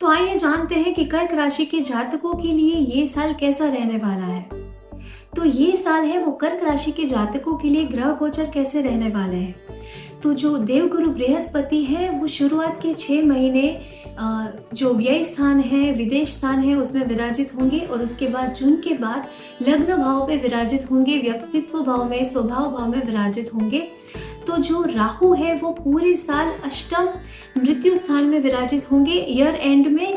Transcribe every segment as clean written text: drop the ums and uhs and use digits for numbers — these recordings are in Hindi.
तो आइए जानते हैं कि कर्क राशि के जातकों के लिए ये साल कैसा रहने वाला है। तो ये साल है वो कर्क राशि के जातकों के लिए ग्रह गोचर कैसे रहने वाले हैं। तो जो देवगुरु बृहस्पति है वो शुरुआत के 6 महीने जो व्यय स्थान है, विदेश स्थान है, उसमें विराजित होंगे और उसके बाद जून के बाद लग्न भाव पे विराजित होंगे, व्यक्तित्व भाव में, स्वभाव भाव में विराजित होंगे। तो जो राहु है वो पूरे साल अष्टम मृत्यु स्थान में विराजित होंगे। ईयर एंड में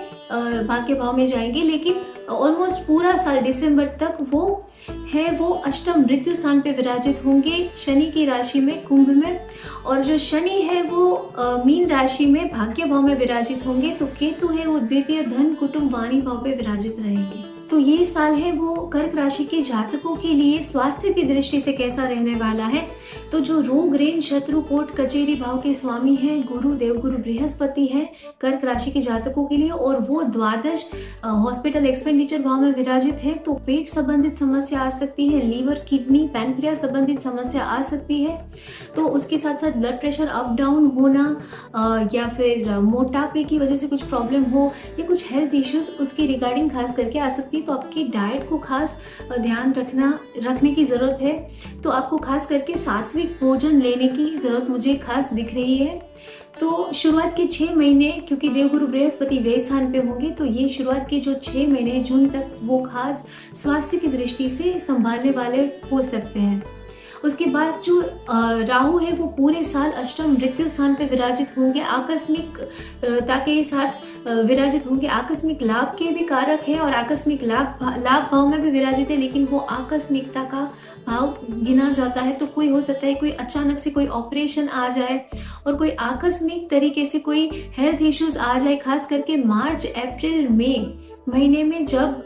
भाग्य भाव में जाएंगे, लेकिन ऑलमोस्ट पूरा साल दिसंबर तक वो अष्टम मृत्यु स्थान पे विराजित होंगे, शनि की राशि में, कुंभ में। और जो शनि है वो मीन राशि में भाग्य भाव में विराजित होंगे। तो केतु है वो द्वितीय धन कुटुंब वाणी भाव पे विराजित रहेंगे। तो ये साल है वो कर्क राशि के जातकों के लिए स्वास्थ्य की दृष्टि से कैसा रहने वाला है। तो जो रोग ऋण शत्रु कोर्ट कचेरी भाव के स्वामी हैं गुरु देवगुरु बृहस्पति है कर्क राशि के जातकों के लिए, और वो द्वादश हॉस्पिटल एक्सपेंडिचर भाव में विराजित है। तो पेट संबंधित समस्या आ सकती है, लीवर किडनी पैनक्रियास संबंधित समस्या आ सकती है। तो उसके साथ साथ ब्लड प्रेशर अप डाउन होना या फिर मोटापे की वजह से कुछ प्रॉब्लम हो या कुछ हेल्थ इश्यूज उसकी रिगार्डिंग खास करके आ सकती है। तो आपकी डाइट को खास ध्यान रखने की ज़रूरत है। तो आपको खास करके सात्विक भोजन लेने की ज़रूरत मुझे खास दिख रही है। तो शुरुआत के 6 महीने क्योंकि देवगुरु बृहस्पति व्यय स्थान पे होंगे, तो ये शुरुआत के जो 6 महीने जून तक वो खास स्वास्थ्य की दृष्टि से संभालने वाले हो सकते हैं। उसके बाद जो राहु है वो पूरे साल अष्टम मृत्यु स्थान पे विराजित होंगे, आकस्मिकता के साथ विराजित होंगे। आकस्मिक लाभ के भी कारक है और आकस्मिक लाभ भाव में भी विराजित है, लेकिन वो आकस्मिकता का भाव गिना जाता है। तो कोई हो सकता है कोई अचानक से कोई ऑपरेशन आ जाए और कोई आकस्मिक तरीके से कोई हेल्थ इश्यूज आ जाए, खास करके मार्च अप्रैल मई महीने में जब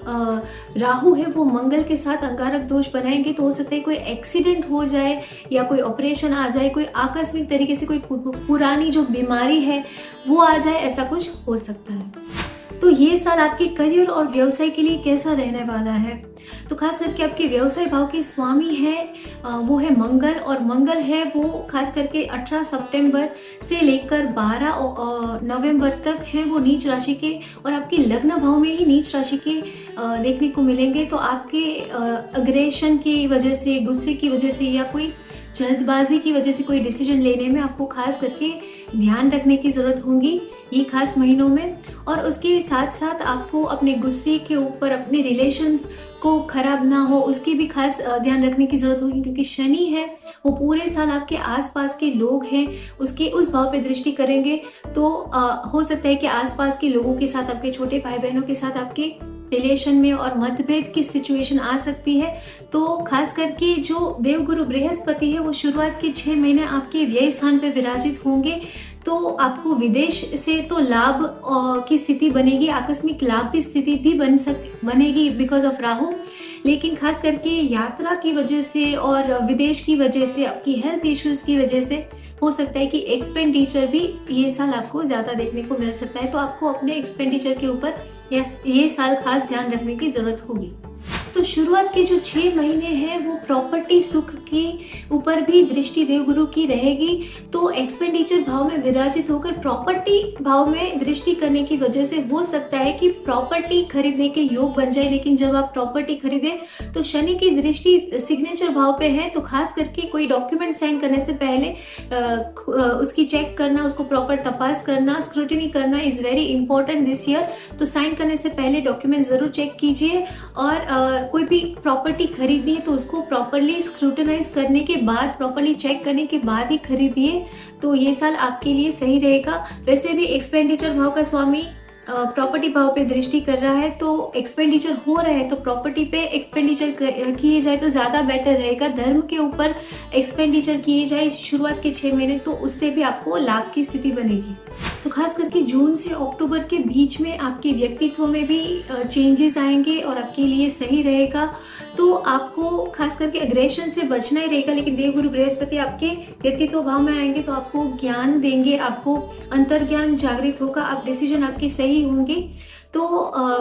राहु है वो मंगल के साथ अंगारक दोष बनाएंगे। तो हो सकता है कोई एक्सीडेंट हो जाए या कोई ऑपरेशन आ जाए, कोई आकस्मिक तरीके से कोई पुरानी जो बीमारी है वो आ जाए, ऐसा कुछ हो सकता है। तो ये साल आपके करियर और व्यवसाय के लिए कैसा रहने वाला है। तो खास करके आपके व्यवसाय भाव के स्वामी है वो है मंगल, और मंगल है वो खास करके 18 सितंबर से लेकर 12 नवंबर तक है वो नीच राशि के, और आपके लग्न भाव में ही नीच राशि के देखने को मिलेंगे। तो आपके अग्रेशन की वजह से, गुस्से की वजह से या कोई जल्दबाजी की वजह से कोई डिसीजन लेने में आपको खास करके ध्यान रखने की ज़रूरत होगी ये खास महीनों में। और उसके साथ साथ आपको अपने गुस्से के ऊपर, अपने रिलेशंस को खराब ना हो उसकी भी खास ध्यान रखने की ज़रूरत होगी, क्योंकि शनि है वो पूरे साल आपके आसपास के लोग हैं उसके उस भाव पे दृष्टि करेंगे। तो हो सकता है कि आसपास के लोगों के साथ, आपके छोटे भाई बहनों के साथ आपके रिलेशन में और मतभेद की सिचुएशन आ सकती है। तो खास करके जो देवगुरु बृहस्पति है वो शुरुआत के 6 महीने आपके व्यय स्थान पे विराजित होंगे। तो आपको विदेश से तो लाभ की स्थिति बनेगी, आकस्मिक लाभ की स्थिति भी बनेगी बिकॉज ऑफ राहु। लेकिन खास करके यात्रा की वजह से और विदेश की वजह से, आपकी हेल्थ इश्यूज की वजह से हो सकता है कि एक्सपेंडिचर भी ये साल आपको ज़्यादा देखने को मिल सकता है। तो आपको अपने एक्सपेंडिचर के ऊपर ये साल खास ध्यान रखने की ज़रूरत होगी। तो शुरुआत के जो 6 महीने हैं वो प्रॉपर्टी सुख के ऊपर भी दृष्टि देवगुरु की रहेगी। तो एक्सपेंडिचर भाव में विराजित होकर प्रॉपर्टी भाव में दृष्टि करने की वजह से हो सकता है कि प्रॉपर्टी खरीदने के योग बन जाए। लेकिन जब आप प्रॉपर्टी खरीदें तो शनि की दृष्टि सिग्नेचर भाव पे है, तो खास करके कोई डॉक्यूमेंट साइन करने से पहले उसकी चेक करना, उसको प्रॉपर तपास करना, स्क्रूटिनी करना is very important this year. तो साइन करने से पहले डॉक्यूमेंट ज़रूर चेक कीजिए, और कोई भी प्रॉपर्टी खरीदनी है तो उसको प्रॉपरली स्क्रूटनाइज करने के बाद, प्रॉपरली चेक करने के बाद ही खरीदिए। तो ये साल आपके लिए सही रहेगा। वैसे भी एक्सपेंडिचर भाव का स्वामी प्रॉपर्टी भाव पे दृष्टि कर रहा है, तो एक्सपेंडिचर हो रहा है तो प्रॉपर्टी पे एक्सपेंडिचर किए जाए तो ज़्यादा बेटर रहेगा। धर्म के ऊपर एक्सपेंडिचर किए जाए शुरुआत के 6 महीने, तो उससे भी आपको लाभ की स्थिति बनेगी। तो खास करके जून से अक्टूबर के बीच में आपके व्यक्तित्व में भी चेंजेस आएंगे और आपके लिए सही रहेगा। तो आपको खास करके अग्रेशन से बचना ही रहेगा। लेकिन देवगुरु बृहस्पति आपके व्यक्तित्व भाव में आएंगे तो आपको ज्ञान देंगे, आपको अंतर्ज्ञान जागृत होगा, आप डिसीजन आपके सही होंगे। तो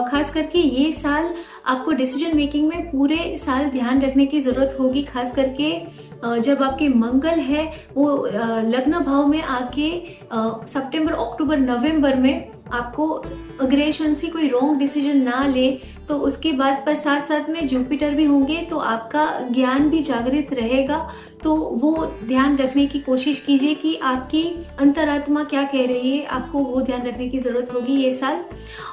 खास करके ये साल आपको डिसीजन मेकिंग में पूरे साल ध्यान रखने की ज़रूरत होगी। खास करके जब आपके मंगल है वो लग्न भाव में आके सितंबर, अक्टूबर, नवंबर में आपको अग्रेशन से कोई रॉन्ग डिसीजन ना ले। तो उसके बाद पर साथ साथ में जुपिटर भी होंगे, तो आपका ज्ञान भी जागृत रहेगा। तो वो ध्यान रखने की कोशिश कीजिए कि आपकी अंतरात्मा क्या कह रही है, आपको वो ध्यान रखने की ज़रूरत होगी ये साल।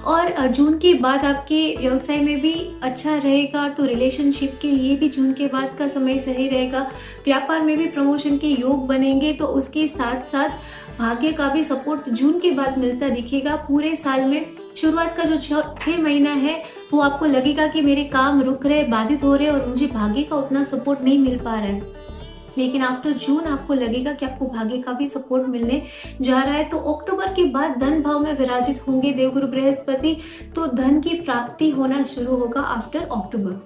और जून के बाद आपके व्यवसाय में भी अच्छा रहेगा, तो रिलेशनशिप के लिए भी जून के बाद का समय सही रहेगा। व्यापार में भी प्रमोशन के योग बनेंगे, तो उसके साथ साथ भाग्य का भी सपोर्ट जून के बाद मिलता दिखेगा। पूरे साल में शुरुआत का जो 6 महीना है वो आपको लगेगा कि मेरे काम रुक रहे, बाधित हो रहे और मुझे भाग्य का उतना सपोर्ट नहीं मिल पा रहा है। लेकिन आफ्टर जून आपको लगेगा कि आपको भाग्य का भी सपोर्ट मिलने जा रहा है। तो अक्टूबर के बाद धन भाव में विराजित होंगे देवगुरु बृहस्पति, तो धन की प्राप्ति होना शुरू होगा आफ्टर अक्टूबर।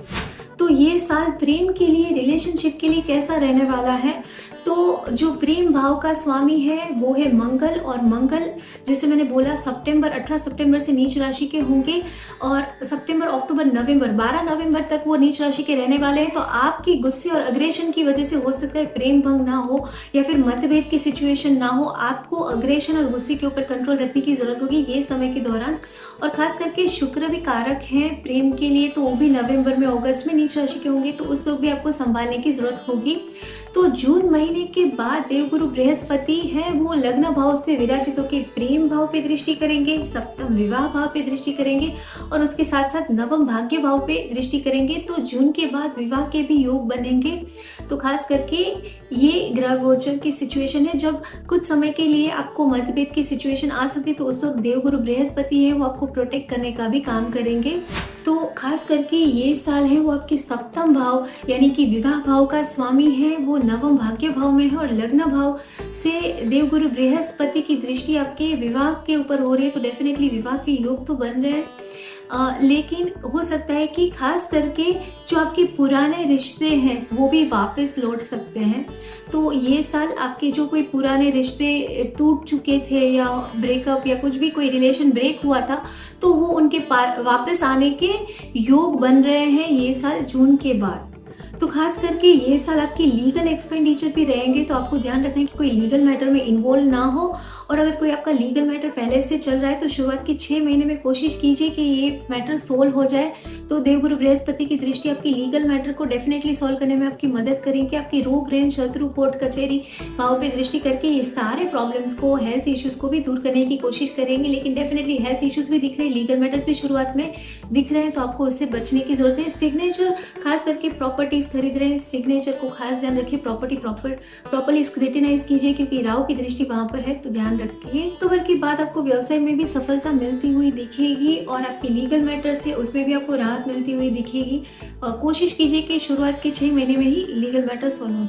तो ये साल प्रेम के लिए, रिलेशनशिप के लिए कैसा रहने वाला है? तो जो प्रेम भाव का स्वामी है वो है मंगल, और मंगल जैसे मैंने बोला 18 सितंबर से नीच राशि के होंगे, और सितंबर, अक्टूबर, नवंबर, 12 नवंबर तक वो नीच राशि के रहने वाले हैं। तो आपकी गुस्से और अग्रेशन की वजह से हो सकता है प्रेम भंग ना हो या फिर मतभेद की सिचुएशन ना हो। आपको अग्रेशन और गुस्से के ऊपर कंट्रोल रखने की जरूरत होगी ये समय के दौरान। और खास करके शुक्र भी कारक हैं प्रेम के लिए, तो वो भी नवंबर में, अगस्त में नीच राशि के होंगे, तो उस वक्त भी आपको संभालने की जरूरत होगी। तो जून महीने के बाद देवगुरु बृहस्पति है वो लग्न भाव से विराजित होकर प्रेम भाव पे दृष्टि करेंगे, सप्तम विवाह भाव पे दृष्टि करेंगे, और उसके साथ साथ नवम भाग्य भाव पे दृष्टि करेंगे। तो जून के बाद विवाह के भी योग बनेंगे। तो खास करके ये ग्रह गोचर की सिचुएशन है जब कुछ समय के लिए आपको मतभेद की सिचुएशन आ सकती है, तो उस वक्त देवगुरु बृहस्पति है वो आपको प्रोटेक्ट करने का भी काम करेंगे। तो खास करके ये साल है वो आपके सप्तम भाव यानी कि विवाह भाव का स्वामी है वो नवम भाग्य भाव में है, और लग्न भाव से देवगुरु बृहस्पति की दृष्टि आपके विवाह के ऊपर हो रही है। तो डेफिनेटली विवाह के योग तो बन रहे हैं, लेकिन हो सकता है कि खास करके जो आपके पुराने रिश्ते हैं वो भी वापस लौट सकते हैं। तो ये साल आपके जो कोई पुराने रिश्ते टूट चुके थे या ब्रेकअप या कुछ भी, कोई रिलेशन ब्रेक हुआ था, तो वो उनके वापस आने के योग बन रहे हैं ये साल जून के बाद। तो खास करके ये साल आपकी लीगल एक्सपेंडिचर भी रहेंगे, तो आपको ध्यान रखना है कि कोई लीगल मैटर में इन्वॉल्व ना हो। और अगर कोई आपका लीगल मैटर पहले से चल रहा है तो शुरुआत के 6 महीने में कोशिश कीजिए कि ये मैटर सोल्व हो जाए। तो देवगुरु बृहस्पति की दृष्टि आपकी लीगल मैटर को डेफिनेटली सॉल्व करने में आपकी मदद करेंगे। आपकी रोग रेन शत्रु कोर्ट कचहरी भाव पे दृष्टि करके ये सारे प्रॉब्लम्स को, हेल्थ इश्यूज को भी दूर करने की कोशिश करेंगे। लेकिन डेफिनेटली हेल्थ इश्यूज भी दिख रहे हैं, लीगल मैटर्स भी शुरुआत में दिख रहे हैं, तो आपको उससे बचने की जरूरत है। सिग्नेचर, खास करके प्रॉपर्टीज खरीद रहे हैं, सिग्नेचर को खास ध्यान रखिए, प्रॉपर्टी प्रॉपर्ली स्क्रूटिनाइज कीजिए क्योंकि राहु की दृष्टि वहां पर है, तो ध्यान रखिए। अक्टूबर के बाद आपको व्यवसाय में भी सफलता मिलती हुई दिखेगी, और आपके लीगल मैटर से उसमें भी आपको राहत मिलती हुई दिखेगी। कोशिश कीजिए कि शुरुआत के 6 महीने में ही लीगल मैटर सॉल्व हो जाए।